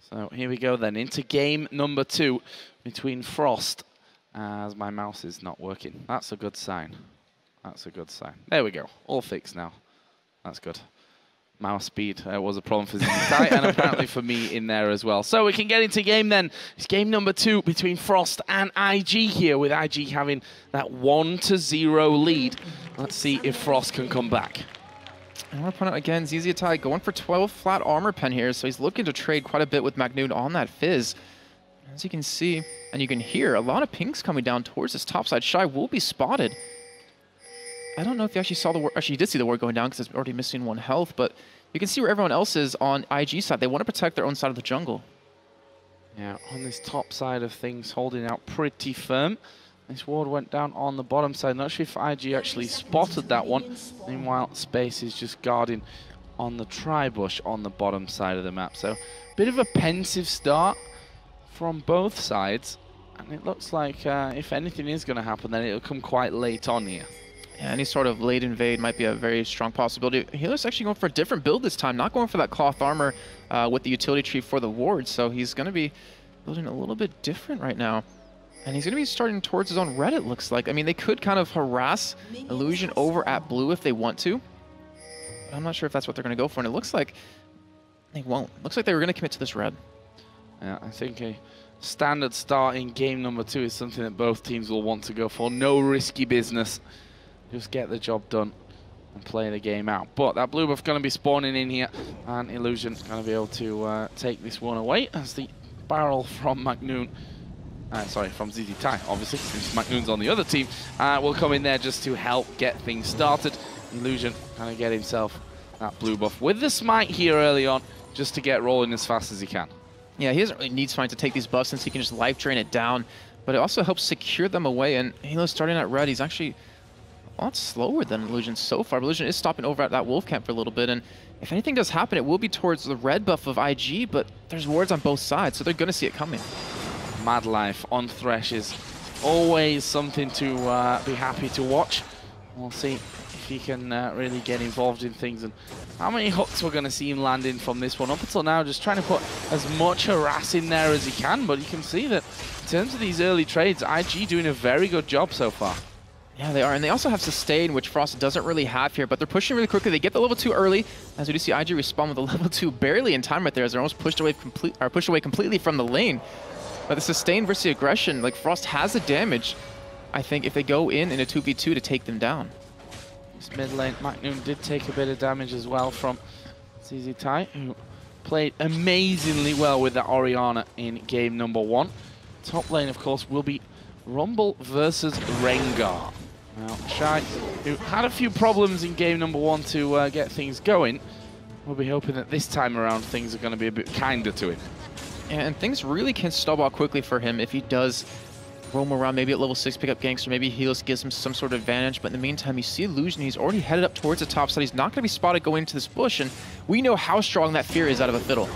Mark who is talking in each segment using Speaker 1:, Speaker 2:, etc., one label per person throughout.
Speaker 1: So here we go then, into game number 2 between Frost, as my mouse is not working. That's a good sign. That's a good sign. There we go, all fixed now. That's good. Mouse speed was a problem for ZZTai and apparently for me in there as well. So we can get into game then. It's game number 2 between Frost and IG here, with IG having that 1-0 lead. Let's see if Frost can come back.
Speaker 2: And our opponent again, ZZTai going for 12 flat armor pen here, so he's looking to trade quite a bit with McNoon on that Fizz. As you can see, and you can hear, a lot of pinks coming down towards this top side. Shy will be spotted. I don't know if you actually saw the ward. Actually, you did see the ward going down because it's already missing 1 health, but you can see where everyone else is on IG side. They want to protect their own side of the jungle.
Speaker 1: Yeah, on this top side of things, holding out pretty firm. This ward went down on the bottom side. Not sure if IG actually spotted that one. Meanwhile, Space is just guarding on the tri-bush on the bottom side of the map. So, bit of a pensive start from both sides. And it looks like if anything is going to happen, then it'll come quite late on here.
Speaker 2: Yeah, any sort of late invade might be a very strong possibility. Healer's actually going for a different build this time, not going for that cloth armor with the utility tree for the ward. So he's going to be building a little bit different right now. And he's going to be starting towards his own red, it looks like. I mean, they could kind of harass Illusion over at blue if they want to. But I'm not sure if that's what they're going to go for. And it looks like they won't. Looks like they were going to commit to this red.
Speaker 1: Yeah, I think a standard start in game number 2 is something that both teams will want to go for. No risky business. Just get the job done and play the game out. But that blue buff going to be spawning in here. And Illusion going to be able to take this one away as the barrel from McNoon. Sorry, from ZZTai, obviously, since McNoon's on the other team, will come in there just to help get things started. Illusion kind of get himself that blue buff with the smite here early on, just to get rolling as fast as he can.
Speaker 2: Yeah, he doesn't really need smite to take these buffs since he can just life drain it down, but it also helps secure them away. And Halo's starting at red. He's actually a lot slower than Illusion so far. But Illusion is stopping over at that wolf camp for a little bit, and if anything does happen, it will be towards the red buff of IG, but there's wards on both sides, so they're going to see it coming.
Speaker 1: MadLife on Thresh is always something to be happy to watch. We'll see if he can really get involved in things and how many hooks we're going to see him landing from this one. Up until now, just trying to put as much harass in there as he can, but you can see that in terms of these early trades, IG doing a very good job so far.
Speaker 2: Yeah, they are, and they also have Sustain, which Frost doesn't really have here, but they're pushing really quickly. They get the level 2 early, as we do see IG respawn with the level 2 barely in time right there, as they're almost pushed away completely from the lane. But the Sustain versus the aggression, like Frost has the damage, I think, if they go in a 2v2 to take them down.
Speaker 1: This mid lane, McNoon did take a bit of damage as well from ZZTai, who played amazingly well with that Orianna in game number 1. Top lane, of course, will be Rumble versus Rengar. Now, Shy, who had a few problems in game number 1 to get things going, we'll be hoping that this time around things are going to be a bit kinder to him.
Speaker 2: And things really can snowball quickly for him if he does roam around, maybe at level 6 pick up ganks, or maybe Helos gives him some sort of advantage. But in the meantime, you see Illusion, he's already headed up towards the top side. He's not going to be spotted going into this bush, and we know how strong that fear is out of a Fiddle.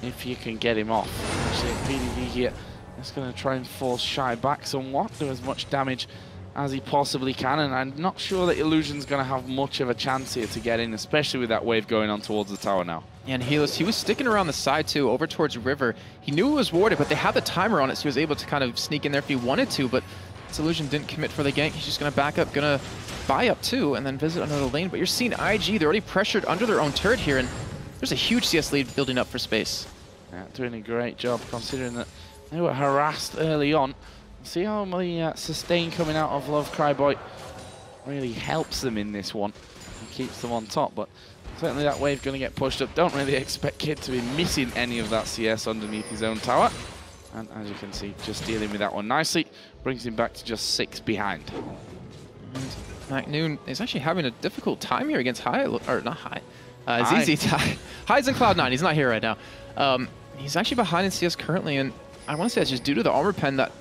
Speaker 1: If you can get him off. Actually, PDD here is going to try and force Shy back somewhat, do as much damage as he possibly can, and I'm not sure that Illusion's going to have much of a chance here to get in, especially with that wave going on towards the tower now.
Speaker 2: And Helos, he was sticking around the side too, over towards River. He knew it was warded, but they had the timer on it, so he was able to kind of sneak in there if he wanted to, but this Illusion didn't commit for the gank. He's just going to back up, going to buy up too, and then visit another lane. But you're seeing IG, they're already pressured under their own turret here, and there's a huge CS lead building up for Space.
Speaker 1: Yeah, doing a great job considering that they were harassed early on. See how the sustain coming out of Love Cry Boy really helps them in this one and keeps them on top, but certainly that wave going to get pushed up. Don't really expect Kid to be missing any of that CS underneath his own tower. And as you can see, just dealing with that one nicely, brings him back to just 6 behind.
Speaker 2: And McNoon is actually having a difficult time here against ZZTai. High's in Cloud9, he's not here right now. He's actually behind in CS currently, and I want to say that's just due to the armor pen that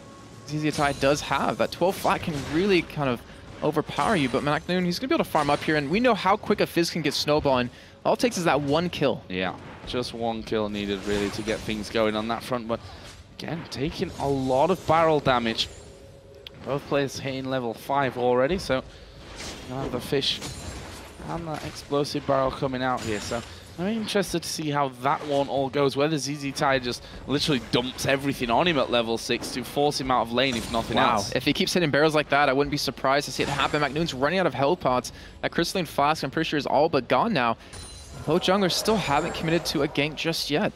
Speaker 2: ZZTai does have. That 12 flat can really kind of overpower you, but McNoon, he's going to be able to farm up here, and we know how quick a Fizz can get snowballing. All it takes is that 1 kill.
Speaker 1: Yeah, just 1 kill needed really to get things going on that front, but again, taking a lot of barrel damage. Both players hitting level 5 already, so you have the fish and that explosive barrel coming out here, so I'm interested to see how that one all goes, whether ZZ Tai just literally dumps everything on him at level 6 to force him out of lane, if nothing else.
Speaker 2: If he keeps hitting barrels like that, I wouldn't be surprised to see it happen. McNoon's running out of health pots. That Crystalline Flask, I'm pretty sure, is all but gone now. Both junglers still haven't committed to a gank just yet.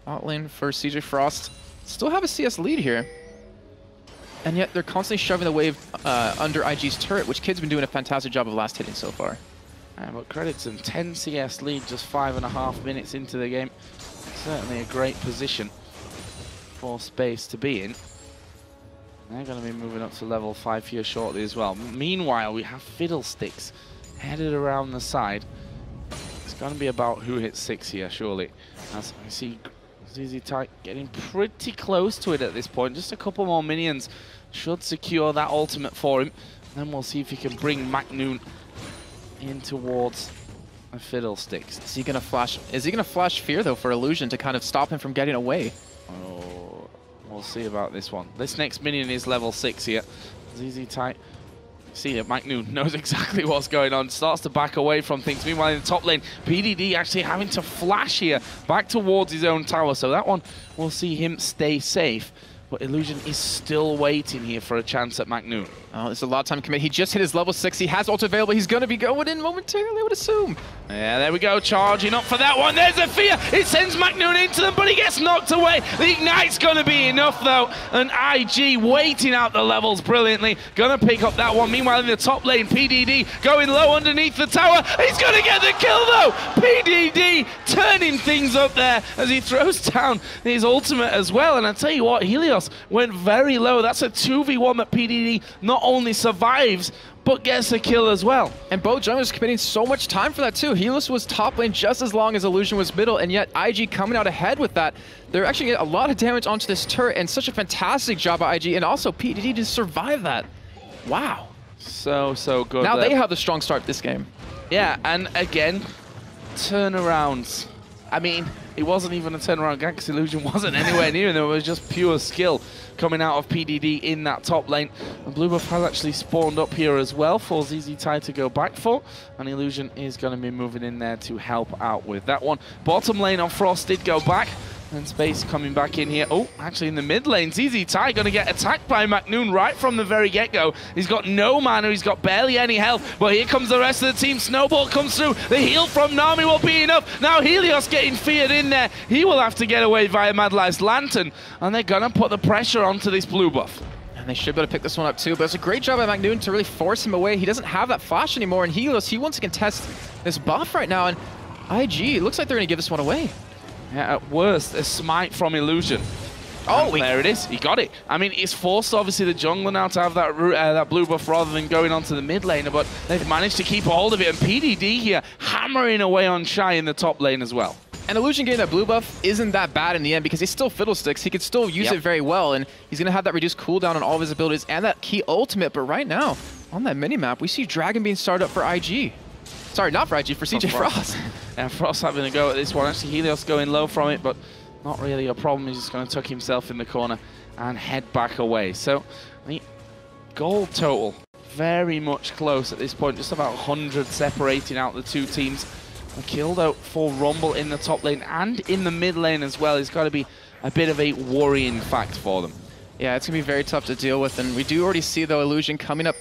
Speaker 2: Bot lane for CJ Frost. Still have a CS lead here. And yet they're constantly shoving the wave under IG's turret, which Kid's been doing a fantastic job of last hitting so far.
Speaker 1: But credits and 10 CS lead just 5.5 minutes into the game. Certainly a great position for Space to be in. They're going to be moving up to level 5 here shortly as well. Meanwhile, we have Fiddlesticks headed around the side. It's going to be about who hits 6 here, surely. As we see ZZ Tai getting pretty close to it at this point. Just a couple more minions should secure that ultimate for him. And then we'll see if he can bring McNoon in towards a Fiddlesticks.
Speaker 2: Is he gonna flash Fear though for Illusion to kind of stop him from getting away?
Speaker 1: Oh, we'll see about this one. This next minion is level 6 here. ZZ Tai. See that McNoon knows exactly what's going on. Starts to back away from things. Meanwhile, in the top lane, PDD actually having to flash here back towards his own tower. So that one will see him stay safe. But Illusion is still waiting here for a chance at McNoon.
Speaker 2: Oh, there's a lot of time commit. He just hit his level 6. He has ult available. He's going to be going in momentarily, I would assume.
Speaker 1: Yeah, there we go. Charging up for that one. There's a fear. It sends McNoon into them, but he gets knocked away. The Ignite's going to be enough, though. And IG waiting out the levels brilliantly. Going to pick up that one. Meanwhile, in the top lane, PDD going low underneath the tower. He's going to get the kill, though. PDD turning things up there as he throws down his ultimate as well. And I tell you what, Helios went very low. That's a 2v1 that PDD not only survives, but gets a kill as well.
Speaker 2: And both junglers committing so much time for that too. Helios was top lane just as long as Illusion was middle, and yet IG coming out ahead with that. They're actually getting a lot of damage onto this turret, and such a fantastic job by IG, and also PDD to survive that. Wow.
Speaker 1: So good.
Speaker 2: Now they have the strong start this game.
Speaker 1: Yeah, and again, turnarounds. I mean, it wasn't even a turnaround gank because Illusion wasn't anywhere near him. It was just pure skill coming out of PDD in that top lane. And Blue Buff has actually spawned up here as well for ZZ Tai to go back for. And Illusion is going to be moving in there to help out with that one. Bottom lane on Frost did go back. And Space coming back in here. Oh, actually in the mid lane, ZZ Tai going to get attacked by McNoon right from the very get-go. He's got no mana, he's got barely any health, but here comes the rest of the team. Snowball comes through, the heal from Nami will be enough. Now Helios getting feared in there. He will have to get away via MadLife's Lantern, and they're going to put the pressure onto this Blue Buff.
Speaker 2: And they should be able to pick this one up too, but it's a great job by McNoon to really force him away. He doesn't have that flash anymore, and Helios, he wants to contest this buff right now, and IG, it looks like they're going to give this one away.
Speaker 1: Yeah, at worst, a smite from Illusion. Oh, there it is. He got it. I mean, it's forced, obviously, the jungler now to have that that blue buff rather than going onto the mid laner, but they've managed to keep a hold of it. And PDD here hammering away on Shy in the top lane as well.
Speaker 2: And Illusion getting that blue buff isn't that bad in the end because he's still Fiddlesticks. He could still use it very well, and he's going to have that reduced cooldown on all of his abilities and that key ultimate. But right now, on that minimap, we see Dragon being started up for IG. Sorry, not for IG, for CJ Frost.
Speaker 1: And Frost having a go at this one. Actually, Helios going low from it, but not really a problem. He's just going to tuck himself in the corner and head back away. So, the gold total, very much close at this point. Just about 100 separating out the two teams. A kill, though, for Rumble in the top lane and in the mid lane as well. It's got to be a bit of a worrying fact for them.
Speaker 2: Yeah, it's going to be very tough to deal with. And we do already see, though, Illusion coming up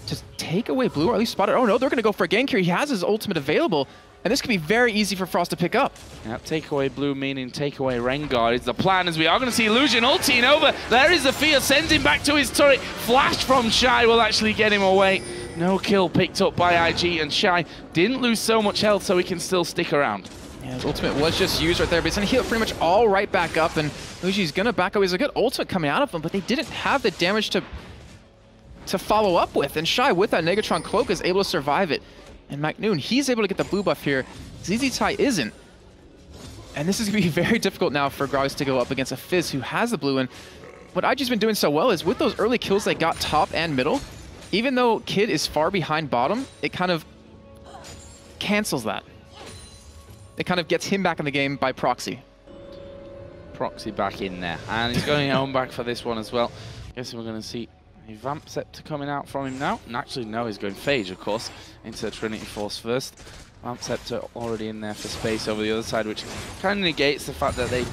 Speaker 2: to take away blue, or at least spot it. Oh no, they're going to go for a gank here. He has his ultimate available, and this could be very easy for Frost to pick up.
Speaker 1: Yep, take away blue meaning take away Rengar is the plan, as we are going to see Illusion ulting over. There is the fear, sends him back to his turret. Flash from Shy will actually get him away. No kill picked up by IG, and Shy didn't lose so much health, so he can still stick around.
Speaker 2: Yeah, his ultimate was just used right there, but it's going to heal pretty much all right back up, and Illusion's going to back up. He's a good ultimate coming out of him, but they didn't have the damage to follow up with, and Shy with that Negatron cloak is able to survive it. And McNoon, he's able to get the blue buff here. ZZ Tai isn't. And this is going to be very difficult now for Gragas to go up against a Fizz who has the blue. And what IG's been doing so well is with those early kills they got top and middle, even though Kid is far behind bottom, it kind of cancels that. It kind of gets him back in the game by proxy.
Speaker 1: Proxy back in there. And he's going home back for this one as well. Guess we're going to see a Vamp Scepter coming out from him now. And actually, no, he's going Phage, of course, into Trinity Force first. Ramp Scepter already in there for space over the other side, which kind of negates the fact that they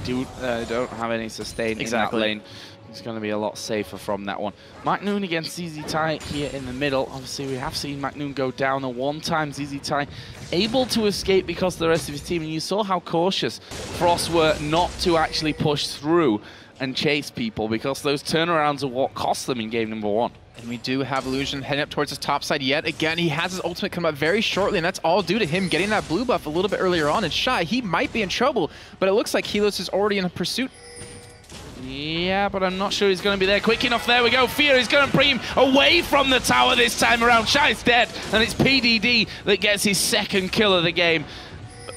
Speaker 1: don't have any sustain in that lane. It's going to be a lot safer from that one. McNoon against ZZ Tai here in the middle. Obviously, we have seen McNoon go down a one-time. ZZ Tai able to escape because of the rest of his team. And you saw how cautious Frost were not to actually push through and chase people, because those turnarounds are what cost them in game number 1.
Speaker 2: And we do have Illusion heading up towards his top side yet again. He has his ultimate come up very shortly, and that's all due to him getting that blue buff a little bit earlier on. And Shy, he might be in trouble, but it looks like Helios is already in pursuit.
Speaker 1: Yeah, but I'm not sure he's going to be there quick enough. There we go. Fear is going to bring him away from the tower this time around. Shy's dead, and it's PDD that gets his second kill of the game.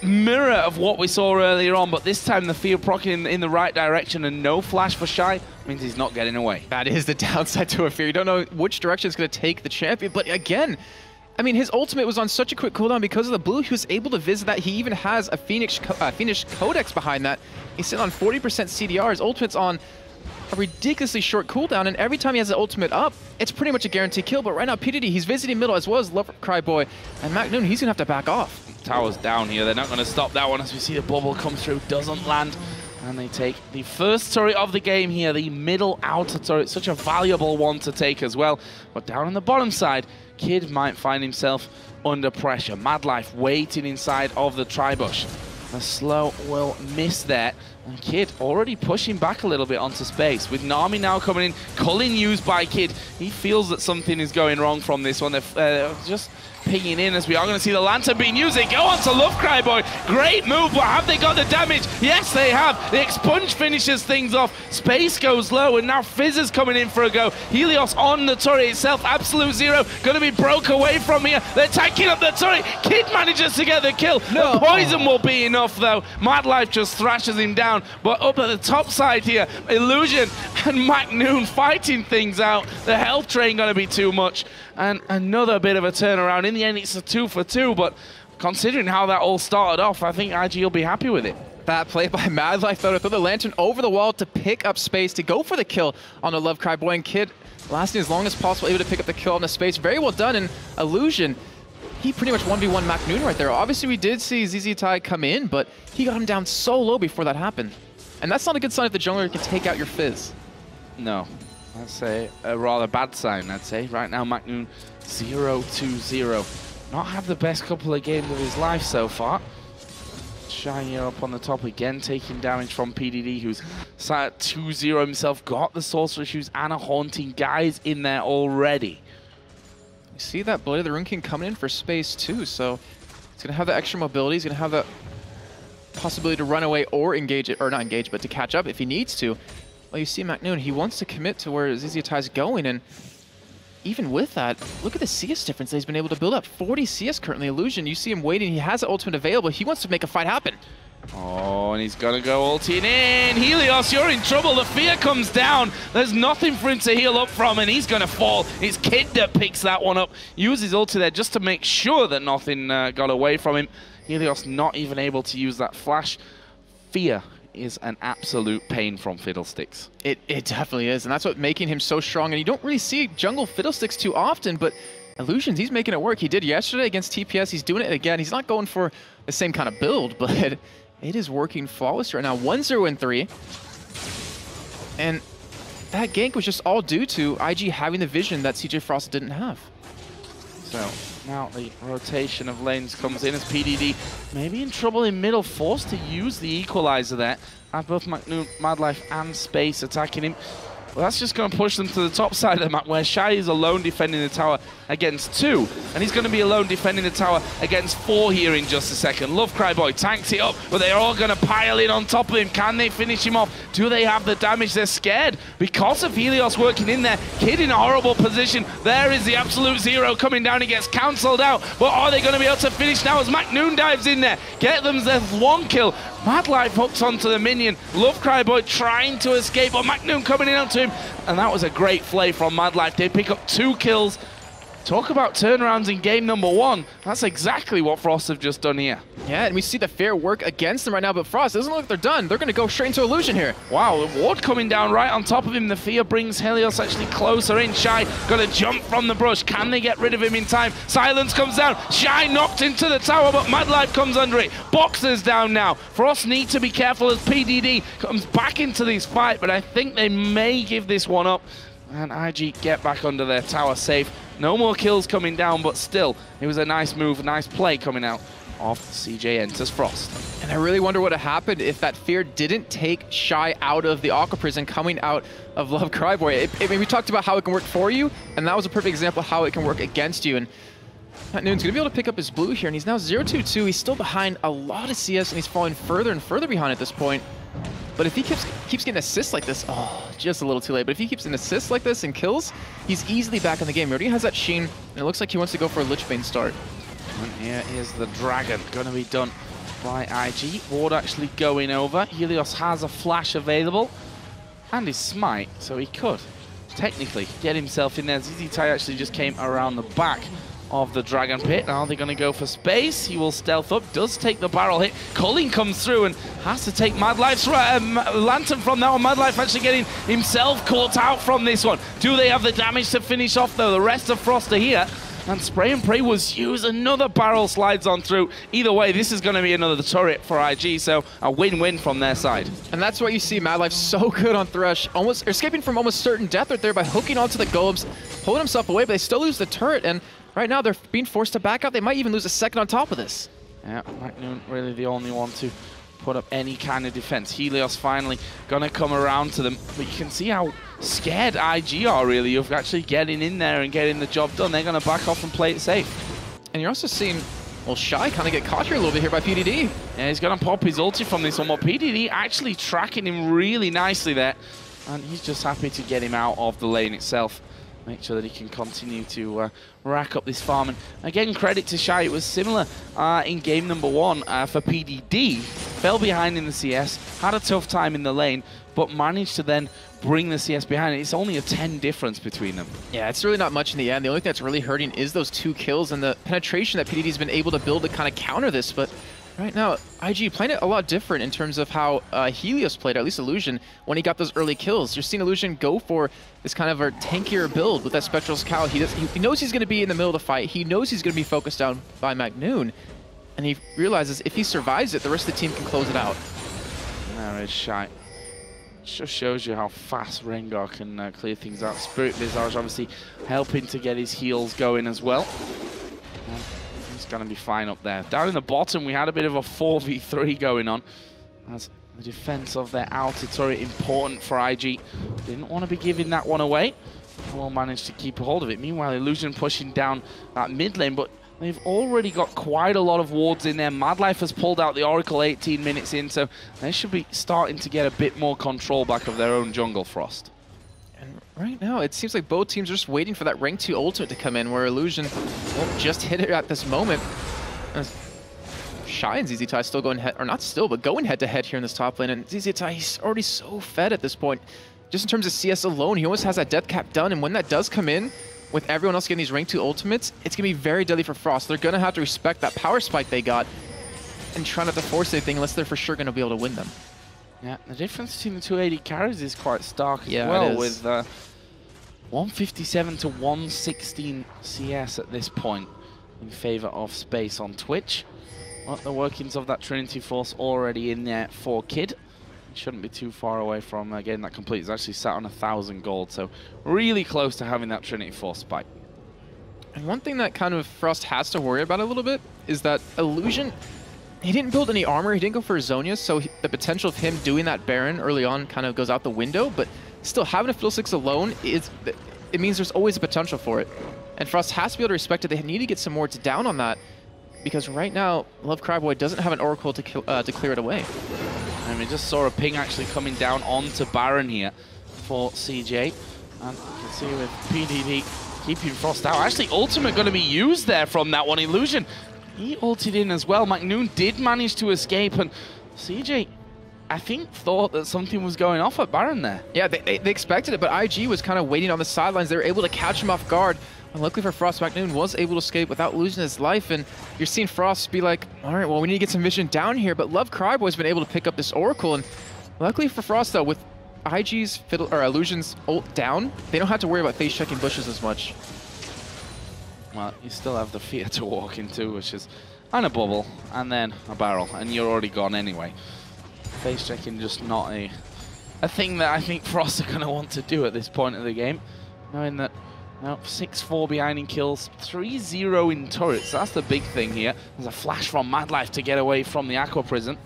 Speaker 1: Mirror of what we saw earlier on, but this time the Fear procking in the right direction, and no flash for Shy means he's not getting away.
Speaker 2: That is the downside to a Fear. You don't know which direction it's going to take the champion, but again, I mean, his ultimate was on such a quick cooldown because of the blue. He was able to visit that. He even has a Phoenix Codex behind that. He's sitting on 40% CDR. His ultimate's on a ridiculously short cooldown, and every time he has the ultimate up, it's pretty much a guaranteed kill. But right now, PDD, he's visiting middle as well as Love Cry Boy, and McNoon, he's going to have to back off.
Speaker 1: Tower's down here. They're not going to stop that one as we see the bubble come through. Doesn't land. And they take the first turret of the game here, the middle outer turret. Such a valuable one to take as well. But down on the bottom side, Kid might find himself under pressure. MadLife waiting inside of the Tribush. The slow will miss that. And Kid already pushing back a little bit onto space. With Nami now coming in, culling used by Kid. He feels that something is going wrong from this one. They're just pinging in as we are going to see the lantern being used. They go on to Love Cry Boy. Great move, but have they got the damage? Yes, they have. The expunge finishes things off. Space goes low, and now Fizz is coming in for a go. Helios on the turret itself. Absolute Zero going to be broke away from here. They're tanking up the turret. Kid manages to get the kill. No. The poison will be enough, though. MadLife just thrashes him down. But up at the top side here, Illusion and McNoon fighting things out. The health drain going to be too much. And another bit of a turnaround. In the end, it's a 2 for 2, but considering how that all started off, I think IG will be happy with it.
Speaker 2: That play by MadLife, though, to throw the lantern over the wall to pick up space, to go for the kill on the Love Cry Boy, and Kid lasting as long as possible, able to pick up the kill on the space. Very well done, and Illusion, he pretty much 1v1 McNoon right there. Obviously, we did see ZZ Tai come in, but he got him down so low before that happened. And that's not a good sign if the jungler can take out your Fizz.
Speaker 1: No. I'd say a rather bad sign, I'd say. Right now, McNoon 0-2-0. Not had the best couple of games of his life so far. Shy here up on the top again, taking damage from PDD, who's sat at 2-0 himself. Got the Sorcerer Shoes and a Haunting guys in there already.
Speaker 2: You see that Blade of the Rune King coming in for space too, so he's going to have the extra mobility. He's going to have the possibility to run away or engage it, or not engage, but to catch up if he needs to. Well, you see McNoon, he wants to commit to where ZZ Tai's going, and even with that, look at the CS difference that he's been able to build up. 40 CS currently. Illusion, you see him waiting, he has the ultimate available, he wants to make a fight happen.
Speaker 1: Oh, and he's gonna go ulting in. Helios, you're in trouble. The Fear comes down. There's nothing for him to heal up from, and he's gonna fall. It's Kid that picks that one up. Uses ulti there just to make sure that nothing got away from him. Helios not even able to use that flash. Fear is an absolute pain from Fiddlesticks.
Speaker 2: It definitely is, and that's what making him so strong. And you don't really see jungle Fiddlesticks too often, but Illusions, he's making it work. He did yesterday against TPS. He's doing it again. He's not going for the same kind of build, but it is working flawless right now. 1-0-3. And that gank was just all due to IG having the vision that CJ Frost didn't have.
Speaker 1: So now the rotation of lanes comes in as PDD maybe in trouble in middle, forced to use the equalizer there. Have both McNoon, MadLife and Space attacking him. Well, that's just going to push them to the top side of the map, where Shy is alone defending the tower against 2. And he's going to be alone defending the tower against 4 here in just a second. Love Cry Boy tanks it up, but they're all going to pile in on top of him. Can they finish him off? Do they have the damage? They're scared because of Helios working in there. Kid in a horrible position. There is the absolute Zero coming down. He gets cancelled out. But are they going to be able to finish now as McNoon dives in there? Get them their 1 kill. MadLife hooks onto the minion. Love Cry Boy trying to escape, but McNoon coming in onto him. And that was a great play from MadLife. They pick up 2 kills. Talk about turnarounds in game number 1. That's exactly what Frost have just done here.
Speaker 2: Yeah, and we see the fair work against them right now, but Frost doesn't look like they're done. They're going to go straight into Illusion here.
Speaker 1: Wow, the ward coming down right on top of him. The fear brings Helios actually closer in. Shy got to jump from the brush. Can they get rid of him in time? Silence comes down. Shy knocked into the tower, but MadLife comes under it. Boxer's down now. Frost need to be careful as PDD comes back into this fight, but I think they may give this one up. And IG get back under their tower safe. No more kills coming down, but still, it was a nice move, nice play coming out of CJ enters Frost.
Speaker 2: And I really wonder what would have happened if that fear didn't take Shy out of the Aqua Prison coming out of Love Cryboy. I mean, we talked about how it can work for you, and that was a perfect example of how it can work against you. And MadNoon's going to be able to pick up his blue here, and he's now 0-2-2. He's still behind a lot of CS, and he's falling further and further behind at this point. But if he keeps getting assists like this, oh, just a little too late. But if he keeps an assist like this and kills, he's easily back in the game. He already has that Sheen, and it looks like he wants to go for a Lichbane start.
Speaker 1: And here is the Dragon, going to be done by IG. Ward actually going over. Helios has a flash available, and his smite, so he could technically get himself in there. ZZ Tai actually just came around the back of the Dragon Pit. Now they're going to go for space. He will stealth up, does take the barrel hit. Culling comes through and has to take MadLife's Lantern from that one. MadLife actually getting himself caught out from this one. Do they have the damage to finish off though? The rest of Frost are here. And Spray and Pray was used. Another barrel slides on through. Either way, this is going to be another turret for IG, so a win-win from their side.
Speaker 2: And that's why you see MadLife so good on Thresh, almost escaping from almost certain death right there by hooking onto the golems, pulling himself away, but they still lose the turret, and right now they're being forced to back up. They might even lose a second on top of this.
Speaker 1: Yeah, MadNoon really the only one to put up any kind of defense. Helios finally going to come around to them, but you can see how scared IG are really of actually getting in there and getting the job done. They're going to back off and play it safe.
Speaker 2: And you're also seeing, well, Shy kind of get caught here a little bit here by PDD.
Speaker 1: Yeah, he's going to pop his ulti from this one, but PDD actually tracking him really nicely there. And he's just happy to get him out of the lane itself. Make sure that he can continue to rack up this farm. And again, credit to Shy. It was similar in game number 1 for PDD. Fell behind in the CS, had a tough time in the lane, but managed to then bring the CS behind. It's only a 10 difference between them.
Speaker 2: Yeah, it's really not much in the end. The only thing that's really hurting is those 2 kills and the penetration that PDD's been able to build to kind of counter this. But right now, IG playing it a lot different in terms of how Helios played, at least Illusion, when he got those early kills. You're seeing Illusion go for this kind of a tankier build with that Spectral's Cowl. He knows he's going to be in the middle of the fight. He knows he's going to be focused down by MadNoon. And he realizes if he survives it, the rest of the team can close it out.
Speaker 1: There is Shy. Just shows you how fast Rengar can clear things out. Spirit Visage obviously helping to get his heals going as well. He's going to be fine up there. Down in the bottom, we had a bit of a 4v3 going on. As the defense of their outer turret important for IG. Didn't want to be giving that one away. Will manage to keep a hold of it. Meanwhile, Illusion pushing down that mid lane, but they've already got quite a lot of wards in there. MadLife has pulled out the Oracle 18 minutes in, so they should be starting to get a bit more control back of their own jungle, Frost.
Speaker 2: And right now, it seems like both teams are just waiting for that rank 2 ultimate to come in, where Illusion won't just hit it at this moment. Shy and ZZ Tai still going head, or not still, but going head to head here in this top lane. And ZZ Tai, he's already so fed at this point. Just in terms of CS alone, he almost has that death cap done, and when that does come in, with everyone else getting these rank 2 ultimates, it's going to be very deadly for Frost. They're going to have to respect that power spike they got and try not to force anything unless they're for sure going to be able to win them.
Speaker 1: Yeah, the difference between the 280 carries is quite stark as
Speaker 2: yeah,
Speaker 1: well, with 157 to 116 CS at this point in favor of Space on Twitch. Well, the workings of that Trinity Force already in there for Kid. Shouldn't be too far away from getting that complete. It's actually sat on 1,000 gold, so really close to having that Trinity Force spike.
Speaker 2: And one thing that kind of Frost has to worry about a little bit is that Illusion, he didn't build any armor, he didn't go for Zhonya, so the potential of him doing that Baron early on kind of goes out the window, but still having a Fiddlesticks alone, it means there's always a potential for it. And Frost has to be able to respect it. They need to get some wards down on that, because right now, Love Cryboy doesn't have an Oracle to clear it away.
Speaker 1: And we just saw a ping actually coming down onto Baron here for CJ. And you can see with PDD keeping Frost out. Actually, ultimate going to be used there from that one. Illusion, he ulted in as well. MadNoon did manage to escape, and CJ, I think, thought that something was going off at Baron there.
Speaker 2: Yeah, they expected it, but IG was kind of waiting on the sidelines. They were able to catch him off guard And luckily for Frost, McNoon was able to escape without losing his life, and you're seeing Frost be like, all right, well, we need to get some vision down here, but Love Cryboy's been able to pick up this Oracle, and luckily for Frost, though, with IG's Illusion's ult down, they don't have to worry about face checking bushes as much.
Speaker 1: Well, you still have the fear to walk into, which is and a bubble, and then a barrel, and you're already gone anyway. Face checking just not a thing that I think Frost are going to want to do at this point of the game, knowing that 6-4 behind in kills, 3-0 in turrets. That's the big thing here. There's a flash from MadLife to get away from the Aqua Prison.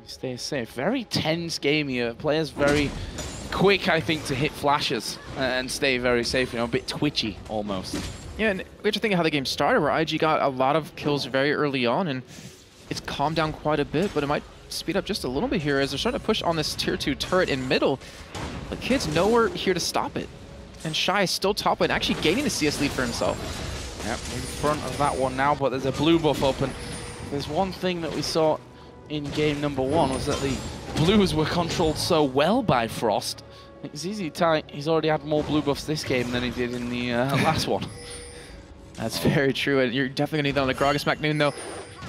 Speaker 1: He stays safe. Very tense game here. Players very quick, I think, to hit flashes and stay very safe. You know, a bit twitchy almost.
Speaker 2: Yeah, and we have to think of how the game started, where IG got a lot of kills very early on, and it's calmed down quite a bit, but it might speed up just a little bit here as they're starting to push on this tier 2 turret in middle. But Kid's nowhere here to stop it. And Shy is still top lane, actually gaining a CS lead for himself.
Speaker 1: Yep, in front of that one now, but there's a blue buff up, and there's one thing that we saw in game number 1 was that the blues were controlled so well by Frost. I think ZZ Tai, he's already had more blue buffs this game than he did in the last one.
Speaker 2: That's very true, and you're definitely going to need that on the Gragas McNoon, though.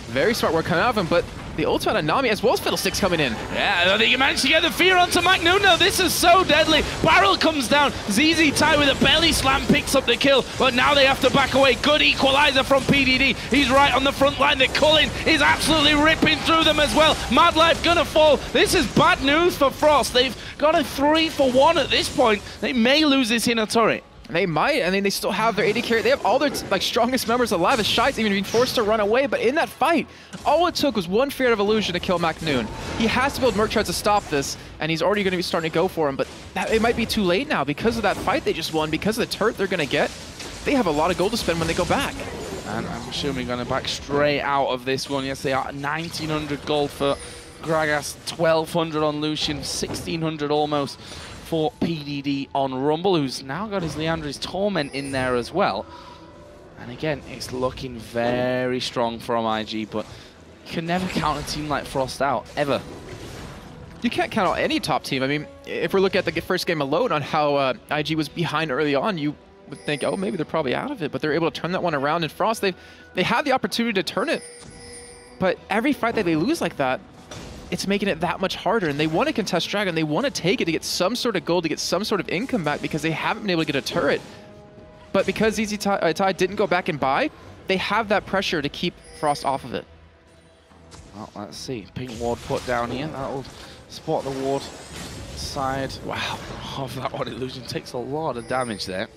Speaker 2: Very smart work coming out of him, but the ultimate on Nami as well as Fiddlesticks coming in.
Speaker 1: Yeah, I think he managed to get the fear onto McNoon. No, this is so deadly. Barrel comes down. ZZ Tai with a belly slam picks up the kill, but now they have to back away. Good equalizer from PDD. He's right on the front line. The Cullen is absolutely ripping through them as well. MadLife gonna fall. This is bad news for Frost. They've got a 3-for-1 at this point. They may lose this inner turret.
Speaker 2: They might. I mean, they still have their AD carry. They have all their strongest members alive. As Shy's even being forced to run away. But in that fight, all it took was one fear of illusion to kill McNoon. He has to build Merc Treads to stop this, and he's already going to be starting to go for him. But it might be too late now because of that fight they just won. Because of the turret they're going to get, they have a lot of gold to spend when they go back.
Speaker 1: And I'm assuming going to back straight out of this one. Yes, they are 1,900 gold for Gragas, 1,200 on Lucian, 1,600 almost for PDD on Rumble, who's now got his Leandra's Torment in there as well. And again, it's looking very strong from IG, but you can never count a team like Frost out, ever.
Speaker 2: You can't count out any top team. I mean, if we're looking at the first game alone on how IG was behind early on, you would think, oh, maybe they're probably out of it, but they're able to turn that one around. And Frost, they have the opportunity to turn it, but every fight that they lose like that, it's making it that much harder, and they want to contest Dragon. They want to take it to get some sort of gold, to get some sort of income back because they haven't been able to get a turret. But because ZZ Tai didn't go back and buy, they have that pressure to keep Frost off of it.
Speaker 1: Well, let's see. Pink ward put down here. That'll spot the ward side. Wow, of that one. Illusion takes a lot of damage there.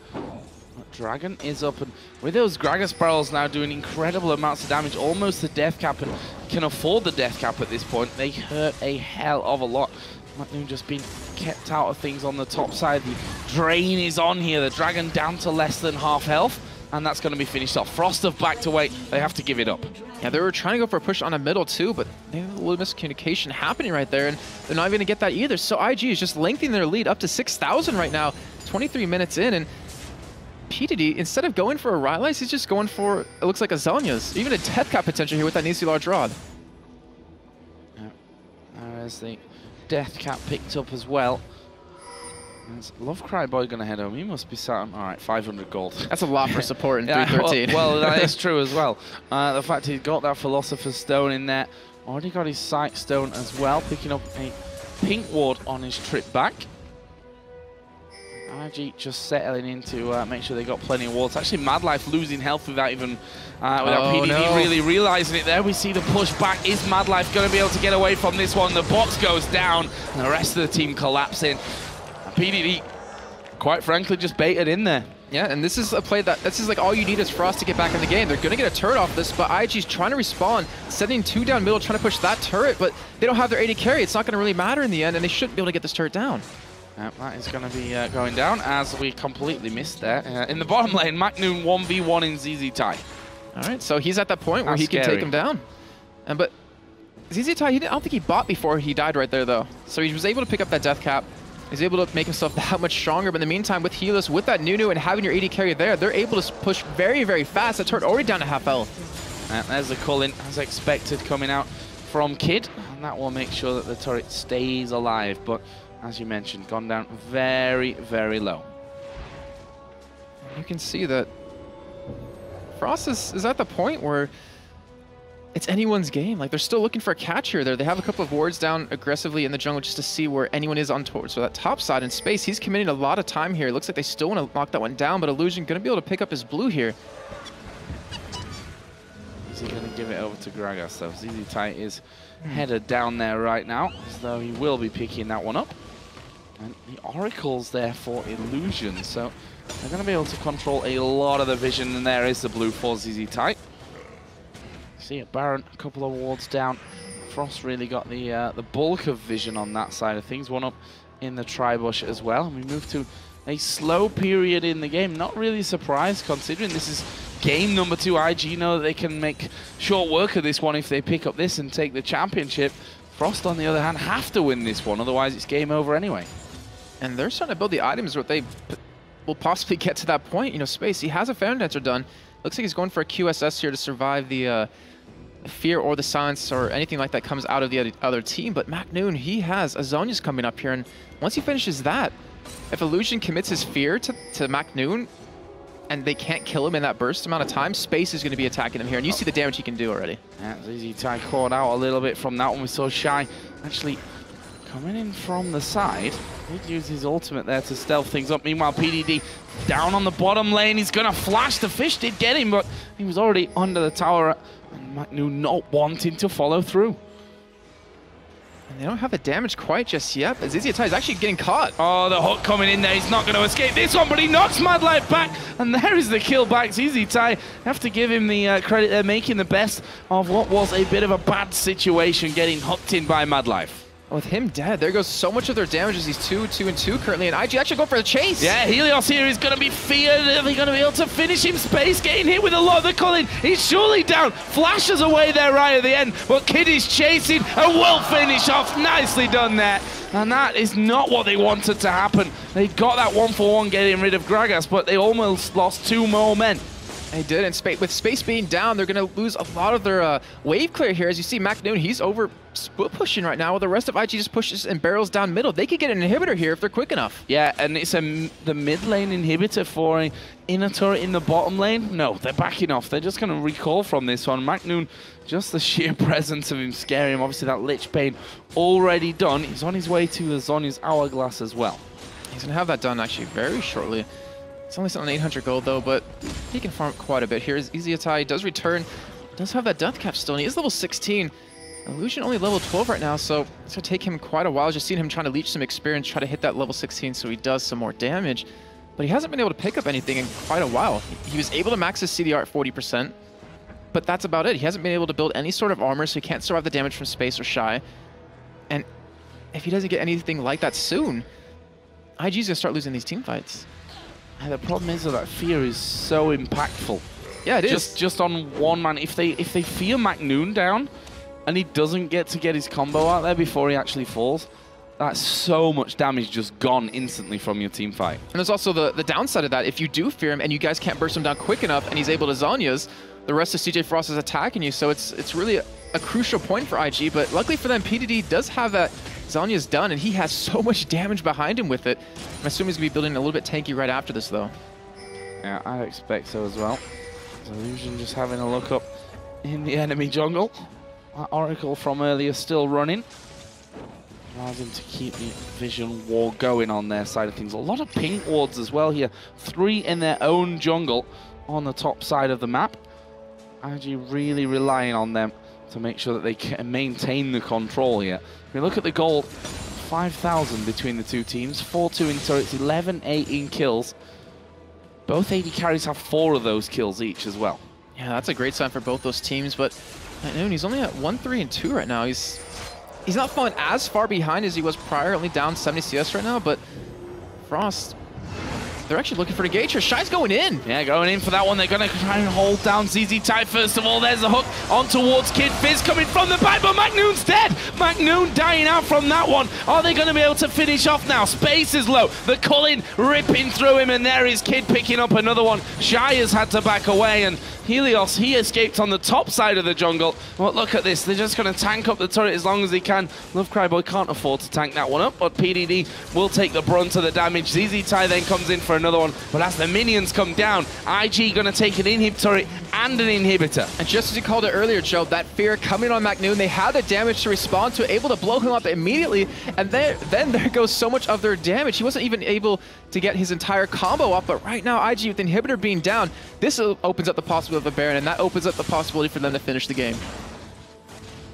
Speaker 1: Dragon is up, and with those Gragas barrels now doing incredible amounts of damage, almost the death cap, and can afford the death cap at this point. They hurt a hell of a lot. McNoon just being kept out of things on the top side. The drain is on here. The Dragon down to less than half health, and that's going to be finished off. Frost have backed away. They have to give it up.
Speaker 2: Yeah, they were trying to go for a push on a middle too, but they have a little miscommunication happening right there, and they're not even going to get that either. So IG is just lengthening their lead up to 6,000 right now, 23 minutes in, and PDD, instead of going for a Rylai's, he's just going for, it looks like a Zhonya's. Even a death cap potential here with that Nisi large rod.
Speaker 1: Yeah. There's the death cap picked up as well. Is Love Cryboy going to head home? He must be sat on, all right, 500 gold.
Speaker 2: That's a lot for support in
Speaker 1: yeah,
Speaker 2: 313.
Speaker 1: well, that is true as well. The fact he's got that Philosopher's Stone in there. Already got his Sight Stone as well, picking up a pink ward on his trip back. IG just settling in to make sure they got plenty of wards. Actually, MadLife losing health without even without PDD really realizing it there. We see the push back. Is MadLife going to be able to get away from this one? The box goes down, and the rest of the team collapsing. PDD, quite frankly, just baited in there.
Speaker 2: Yeah, and this is a play this is like all you need is Frost to get back in the game. They're going to get a turret off this, but IG's trying to respawn, sending 2 down middle, trying to push that turret, but they don't have their AD carry. It's not going to really matter in the end, and they shouldn't be able to get this turret down.
Speaker 1: That is going to be going down as we completely missed there. In the bottom lane, McNoon 1v1 in ZZ Tai.
Speaker 2: All right, so he's at that point where he can take him down. But ZZ Tai, I don't think he bought before he died right there, though. So he was able to pick up that death cap. He's able to make himself that much stronger. But in the meantime, with Helis, with that Nunu, and having your AD carry there, they're able to push very, very fast. That turret already down to half health.
Speaker 1: And there's the Cullen, as expected, coming out from Kid. And that will make sure that the turret stays alive. But as you mentioned, gone down very, very low.
Speaker 2: You can see that Frost is at the point where it's anyone's game. Like, they're still looking for a catch here. They have a couple of wards down aggressively in the jungle just to see where anyone is on towards. So that top side in space, he's committing a lot of time here. It looks like they still want to lock that one down, but Illusion going to be able to pick up his blue here.
Speaker 1: Is he going to give it over to Gragas, though? ZZ Tight is headed down there right now, as though he will be picking that one up. And the Oracle's there for Illusion, so they're going to be able to control a lot of the vision, and there is the blue for ZZ Tight. See it, Baron, a couple of wards down. Frost really got the bulk of vision on that side of things. One up in the tri-bush as well. And we move to a slow period in the game. Not really surprised, considering this is game number 2. IG know that they can make short work of this one if they pick up this and take the championship. Frost, on the other hand, have to win this one, otherwise it's game over anyway. And
Speaker 2: they're starting to build the items where they will possibly get to that point. You know, Space, he has a Fountain Dancer done. Looks like he's going for a QSS here to survive the fear or the silence or anything like that comes out of the other team. But McNoon, he has Azonia's coming up here, and once he finishes that, if Illusion commits his fear to McNoon and they can't kill him in that burst amount of time, Space is going to be attacking him here, and you see the damage he can do already.
Speaker 1: Yeah, ZZ Ty caught out a little bit from that one. We saw Shy actually coming in from the side. He'd use his ultimate there to stealth things up. Meanwhile, PDD down on the bottom lane. He's going to flash. The fish did get him, but he was already under the tower. And McNoon not wanting to follow through.
Speaker 2: And they don't have the damage quite just yet, but ZZ Ty is actually getting caught.
Speaker 1: Oh, the hook coming in there. He's not going to escape this one, but he knocks MadLife back. And there is the kill back. ZZ Ty, have to give him the credit there, making the best of what was a bit of a bad situation, getting hooked in by MadLife.
Speaker 2: With him dead, there goes so much of their damage as he's 2-2-2 currently, and IG actually go for the chase.
Speaker 1: Yeah, Helios here is going to be feared. Are they going to be able to finish him? Space getting hit with a lot of the Culling. He's surely down. Flashes away there right at the end, but Kid is chasing and will finish off. Nicely done there. And that is not what they wanted to happen. They got that 1-for-1 getting rid of Gragas, but they almost lost 2 more men.
Speaker 2: They did, and with Space being down, they're going to lose a lot of their wave clear here. As you see, McNoon, he's over split pushing right now, while the rest of IG just pushes and barrels down middle. They could get an inhibitor here if they're quick enough.
Speaker 1: Yeah, and it's the mid lane inhibitor for an inner turret in the bottom lane. No, they're backing off. They're just going to recall from this one. McNoon, just the sheer presence of him scaring him. Obviously, that Lich Bane already done. He's on his way to the Zhonya's Hourglass as well.
Speaker 2: He's going to have that done actually very shortly. It's only on 800 gold though, but he can farm quite a bit here. ZZ Ty does return, does have that death cap still, and he is level 16. Illusion only level 12 right now, so it's going to take him quite a while. Just seen him trying to leech some experience, try to hit that level 16 so he does some more damage. But he hasn't been able to pick up anything in quite a while. He was able to max his CDR at 40%, but that's about it. He hasn't been able to build any sort of armor, so he can't survive the damage from Space or Shy. And if he doesn't get anything like that soon, IG's going to start losing these team fights.
Speaker 1: And the problem is that fear is so impactful.
Speaker 2: Yeah, it is.
Speaker 1: Just on one man. If they fear McNoon down and he doesn't get his combo out there before he actually falls, that's so much damage just gone instantly from your team fight.
Speaker 2: And there's also the downside of that. If you do fear him and you guys can't burst him down quick enough and he's able to Zhonya's, the rest of CJ Frost is attacking you. So it's really a crucial point for IG. But luckily for them, PDD does have that Zhonya's done, and he has so much damage behind him with it. I'm assuming he's going to be building a little bit tanky right after this, though.
Speaker 1: Yeah, I expect so as well. Illusion just having a look up in the enemy jungle. That Oracle from earlier still running. Allows him to keep the vision war going on their side of things. A lot of pink wards as well here. 3 in their own jungle on the top side of the map. IG really relying on them to make sure that they can maintain the control here. If we look at the goal, 5,000 between the two teams, 4-2 in turrets, 11-8 in kills. Both AD carries have 4 of those kills each as well.
Speaker 2: Yeah, that's a great sign for both those teams, but McNoon, he's only at 1-3-2 right now. He's not falling as far behind as he was prior, only down 70 CS right now, but Frost, they're actually looking for the gauge here. Shy's going in.
Speaker 1: Yeah, going in for that one. They're going to try and hold down ZZ Ty first of all. There's the hook on towards Kid. Fizz coming from the back, but McNoon's dead. McNoon dying out from that one. Are they going to be able to finish off now? Space is low. The Culling ripping through him, and there is Kid picking up another one. Shy has had to back away, and Helios, he escaped on the top side of the jungle. But look at this. They're just going to tank up the turret as long as they can. Love Cryboy can't afford to tank that one up, but PDD will take the brunt of the damage. ZZ Ty then comes in for another one. But as the minions come down, IG going to take an inhib turret and an inhibitor.
Speaker 2: And just as you called it earlier, Joe, that fear coming on McNoon, they had the damage to respond to, able to blow him up immediately, and then there goes so much of their damage. He wasn't even able to get his entire combo up, but right now, IG with the inhibitor being down, this opens up the possibility of a Baron, and that opens up the possibility for them to finish the game.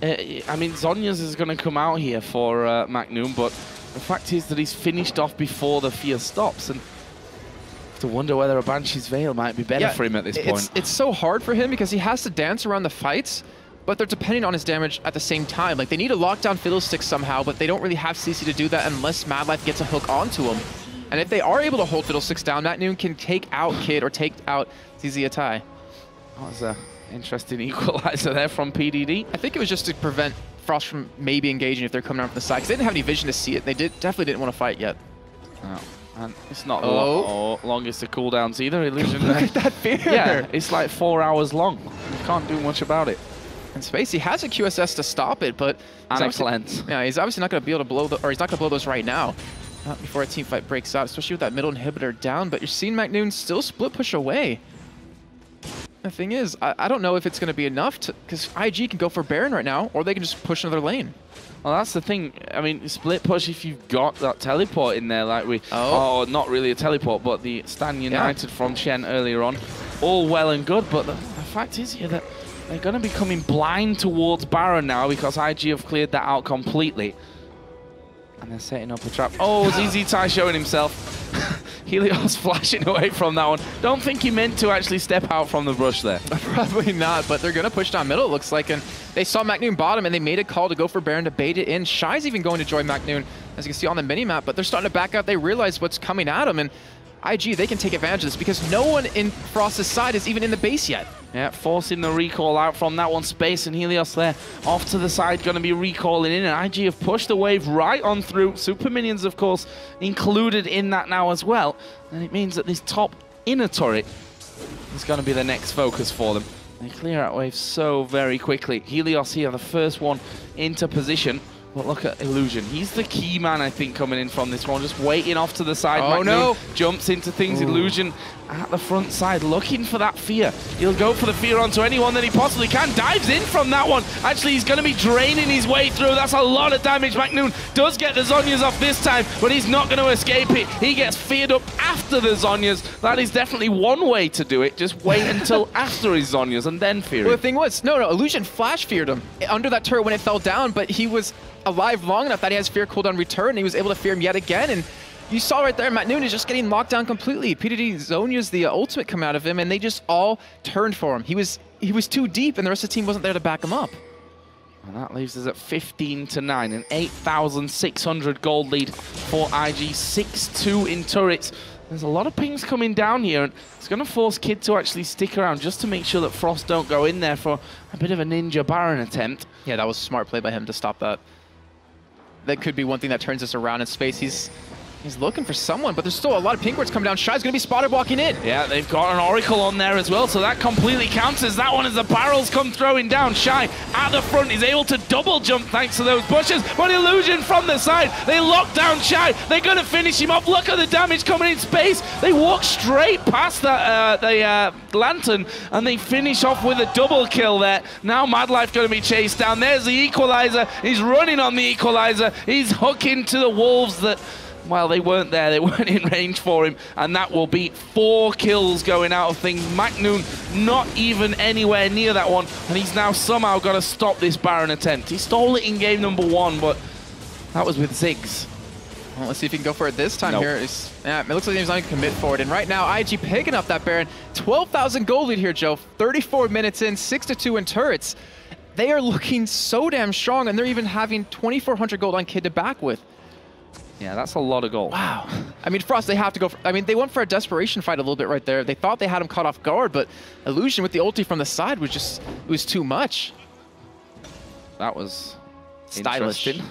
Speaker 1: I mean, Zhonya's is going to come out here for McNoon, but the fact is that he's finished off before the fear stops, and to wonder whether a Banshee's Veil might be better for him at this point.
Speaker 2: It's so hard for him because he has to dance around the fights, but they're depending on his damage at the same time. Like, they need to lock down Fiddlesticks somehow, but they don't really have CC to do that unless MadLife gets a hook onto him. And if they are able to hold Fiddlesticks down, McNoon can take out Kid or take out ZZ Atai.
Speaker 1: That was an interesting equalizer there from PDD.
Speaker 2: I think it was just to prevent Frost from maybe engaging if they're coming around from the side, because they didn't have any vision to see it. They definitely didn't want to fight yet.
Speaker 1: Oh. And it's not the longest of cooldowns either. Illusion.
Speaker 2: Look at that fear.
Speaker 1: Yeah, it's like 4 hours long. You can't do much about it.
Speaker 2: And Spacey has a QSS to stop it, but
Speaker 1: and a cleanse.
Speaker 2: Yeah, he's obviously not going to be able to blow or he's not going to blow those right now. Not before a team fight breaks out, especially with that middle inhibitor down. But you're seeing McNoon still split push away. The thing is, I don't know if it's going to be enough to, because IG can go for Baron right now, or they can just push another lane.
Speaker 1: Well, that's the thing. I mean, split push if you've got that teleport in there, like we... Oh, not really a teleport, but the Stan United from Shen earlier on. All well and good, but the fact is here that they're going to be coming blind towards Baron now because IG have cleared that out completely. And they're setting up a trap. Oh, ZZ Tai showing himself. Helios flashing away from that one. Don't think he meant to actually step out from the brush there.
Speaker 2: Probably not, but they're going to push down middle, it looks like. And they saw McNoon bottom, and they made a call to go for Baron to bait it in. Shy's even going to join McNoon, as you can see on the minimap, but they're starting to back out. They realize what's coming at them, and IG, they can take advantage of this because no one in Frost's side is even in the base yet.
Speaker 1: Yeah, forcing the recall out from that one. Space and Helios there off to the side, going to be recalling in, and IG have pushed the wave right on through. Super Minions, of course, included in that now as well. And it means that this top inner turret is going to be the next focus for them. They clear out waves so very quickly. Helios here, the first one into position. But look at Illusion. He's the key man, I think, coming in from this one. Just waiting off to the side.
Speaker 2: Oh, no.
Speaker 1: Jumps into things. Ooh. Illusion at the front side, looking for that fear. He'll go for the fear onto anyone that he possibly can. Dives in from that one. Actually, he's going to be draining his way through. That's a lot of damage. McNoon does get the Zhonya's off this time, but he's not going to escape it. He gets feared up after the Zhonya's. That is definitely one way to do it. Just wait until after his Zhonya's and then fear him.
Speaker 2: Well, the thing was, no, Illusion flash feared him under that turret when it fell down, but he was alive long enough that he has fear cooldown return, and he was able to fear him yet again. And you saw right there, McNoon is just getting locked down completely. PDD Zhonya's the ultimate come out of him, and they just all turned for him. He was too deep, and the rest of the team wasn't there to back him up.
Speaker 1: And that leaves us at 15-9, an 8,600 gold lead for IG, 6-2 in turrets. There's a lot of pings coming down here, and it's going to force Kid to actually stick around just to make sure that Frost don't go in there for a bit of a Ninja Baron attempt.
Speaker 2: Yeah, that was a smart play by him to stop that. That could be one thing that turns us around in space. He's looking for someone, but there's still a lot of pink wards coming down. Shy's going to be spotted walking in.
Speaker 1: Yeah, they've got an Oracle on there as well, so that completely counts as that one as the barrels come throwing down. Shy at the front is able to double jump thanks to those bushes, but Illusion from the side. They lock down Shy. They're going to finish him off. Look at the damage coming in space. They walk straight past that the Lantern, and they finish off with a double kill there. Now MadLife going to be chased down. There's the Equalizer. He's running on the Equalizer. He's hooking to the Wolves that... Well, they weren't there. They weren't in range for him. And that will be 4 kills going out of things. McNoon not even anywhere near that one. And he's now somehow got to stop this Baron attempt. He stole it in game number 1, but that was with Ziggs.
Speaker 2: Well, let's see if he can go for it this time here. Yeah, it looks like he's not going to commit for it. And right now, IG picking up that Baron. 12,000 gold lead here, Joe. 34 minutes in, 6-2 in turrets. They are looking so damn strong, and they're even having 2,400 gold on Kid to back with.
Speaker 1: Yeah, that's a lot of gold.
Speaker 2: Wow. I mean, Frost, they have to go for, I mean, they went for a desperation fight a little bit right there. They thought they had him caught off guard, but Illusion with the ulti from the side was just, it was too much.
Speaker 1: That was
Speaker 2: stylish.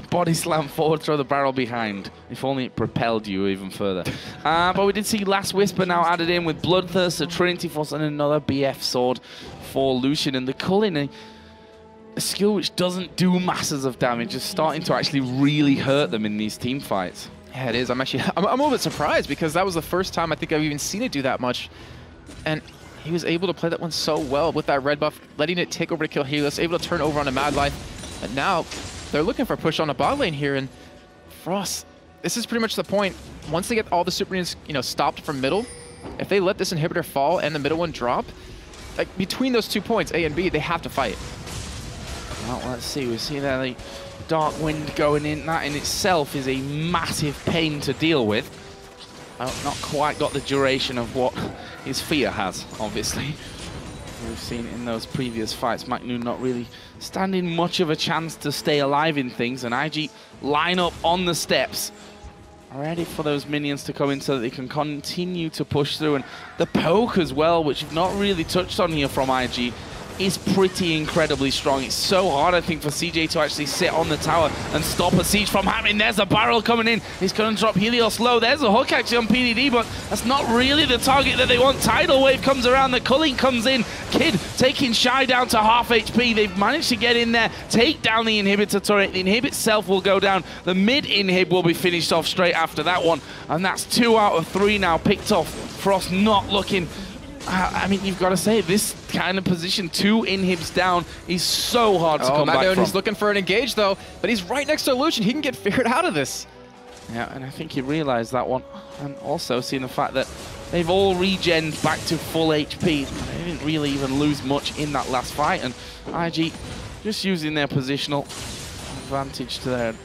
Speaker 1: Body slam forward, throw the barrel behind. If only it propelled you even further. But we did see Last Whisper now added in with Bloodthirst, a Trinity Force, and another BF sword for Lucian. And the culling, a skill which doesn't do masses of damage, is starting to actually really hurt them in these team fights.
Speaker 2: Yeah, it is. I'm a little bit surprised because that was the first time I think I've even seen it do that much. And he was able to play that one so well with that red buff, letting it take over to kill Helios, able to turn over on a MadLife. And now they're looking for a push on the bot lane here. And Frost, this is pretty much the point. Once they get all the super minions, stopped from middle, if they let this inhibitor fall and the middle one drop, like between those 2 points, A and B, they have to fight.
Speaker 1: Well, let's see. We see there the Dark Wind going in. That in itself is a massive pain to deal with. Not quite got the duration of what his fear has, obviously. We've seen in those previous fights, Macnoon not really standing much of a chance to stay alive in things, and IG line up on the steps, ready for those minions to come in so that they can continue to push through. And the poke as well, which we've not really touched on here from IG, is pretty incredibly strong. It's so hard, I think, for CJ to actually sit on the tower and stop a siege from happening. There's a barrel coming in. He's going to drop Helios low. There's a hook actually on PDD, but that's not really the target that they want. Tidal Wave comes around. The culling comes in. Kid taking Shy down to half HP. They've managed to get in there, take down the inhibitor turret. The inhib itself will go down. The mid inhib will be finished off straight after that one. And that's 2 out of 3 now picked off. Frost not looking... I mean, you've got to say, this kind of position, 2 inhibs down, is so hard to come back from.
Speaker 2: He's looking for an engage, though, but he's right next to Illusion. He can get figured out of this.
Speaker 1: Yeah, and I think he realized that one. And also seeing the fact that they've all regened back to full HP. They didn't really even lose much in that last fight. And IG just using their positional advantage to their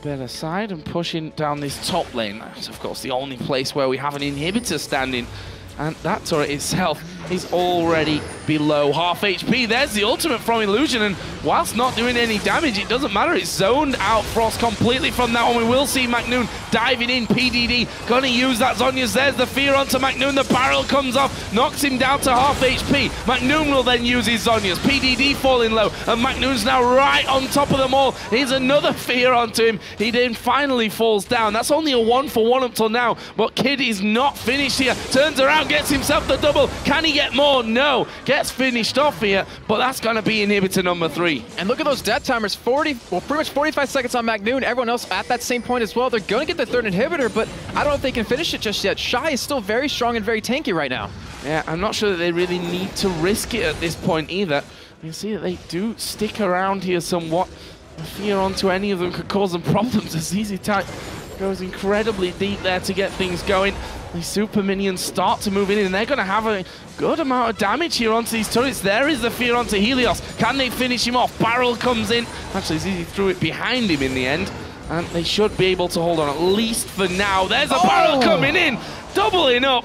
Speaker 1: better side and pushing down this top lane. That's of course the only place where we have an inhibitor standing, and that turret itself is already below half HP. There's the ultimate from Illusion, and whilst not doing any damage, it doesn't matter. It's zoned out Frost completely from that one. We will see Macnoon diving in. PDD gonna use that Zhonya's. There's the fear onto Macnoon. The barrel comes off, knocks him down to half HP. Macnoon will then use his Zhonya's. PDD falling low, and Macnoon's now right on top of them all. Here's another fear onto him. He then finally falls down. That's only a 1-for-1 up till now, but Kid is not finished here. Turns around, gets himself the double. Can he get more? No. Gets finished off here, but that's gonna be inhibitor number 3.
Speaker 2: And look at those death timers, pretty much 45 seconds on Macnoon. Everyone else at that same point as well. They're going to get the 3rd inhibitor, but I don't know if they can finish it just yet. Shy is still very strong and very tanky right now.
Speaker 1: Yeah, I'm not sure that they really need to risk it at this point either. You see that they do stick around here somewhat. The fear onto any of them could cause them problems as Easy Type goes incredibly deep there to get things going. The super minions start to move in, and they're going to have a good amount of damage here onto these turrets. There is the fear onto Helios. Can they finish him off? Barrel comes in. Actually, Zizi threw it behind him in the end, and they should be able to hold on, at least for now. There's a barrel coming in, doubling up,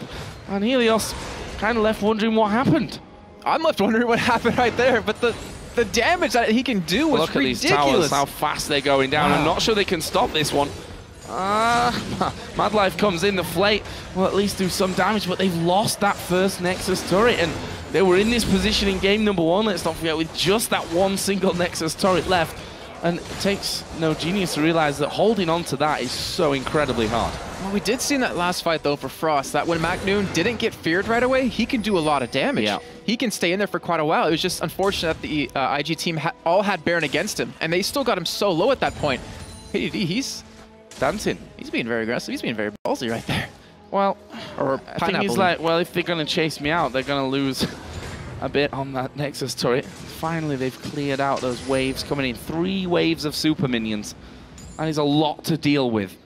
Speaker 1: and Helios kind of left wondering what happened.
Speaker 2: I'm left wondering what happened right there, but the damage that he can do was ridiculous.
Speaker 1: Look at these towers, how fast they're going down. Wow. I'm not sure they can stop this one. MadLife comes in, the Flate will at least do some damage, but they've lost that first Nexus turret, and they were in this position in game number 1, let's not forget, with just that one single Nexus turret left. And it takes no genius to realize that holding on to that is so incredibly hard.
Speaker 2: Well, we did see in that last fight, though, for Frost, that when Macnoon didn't get feared right away, he can do a lot of damage. Yeah. He can stay in there for quite a while. It was just unfortunate that the IG team all had Baron against him, and they still got him so low at that point. PDD, he's dancing. He's being very aggressive. He's being very ballsy right there.
Speaker 1: Well, I think he's like, well, if they're going to chase me out, they're going to lose a bit on that Nexus turret. Finally, they've cleared out those waves coming in. 3 waves of super minions. That is a lot to deal with.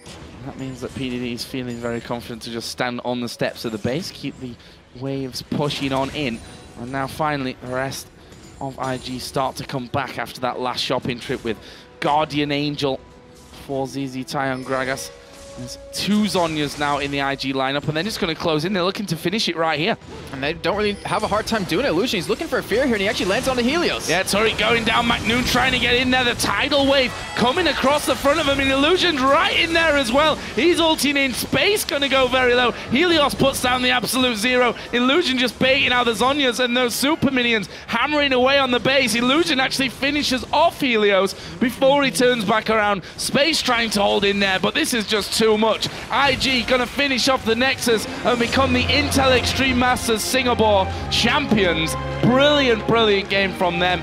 Speaker 1: And that means that PDD is feeling very confident to just stand on the steps of the base, keep the waves pushing on in. And now finally, the rest of IG start to come back after that last shopping trip with Guardian Angel for ZZ Tyon Gragas. There's 2 Zhonyas now in the IG lineup, and they're just going to close in. They're looking to finish it right here. And they don't really have a hard time doing it. Illusion, he's looking for a fear here, and he actually lands on the Helios. Yeah, turret going down. Macnoon trying to get in there. The tidal wave coming across the front of him, and Illusion's right in there as well. He's ulting in. Space going to go very low. Helios puts down the absolute 0. Illusion just baiting out the Zhonyas, and those super minions hammering away on the base. Illusion actually finishes off Helios before he turns back around. Space trying to hold in there, but this is just too much. IG gonna finish off the Nexus and become the Intel Extreme Masters Singapore champions. Brilliant, brilliant game from them.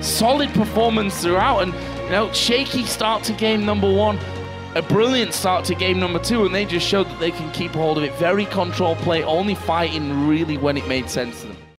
Speaker 1: solid performance throughout, and you know, shaky start to game number 1, a brilliant start to game number 2, and they just showed that they can keep hold of it. Very controlled play, only fighting really when it made sense to them.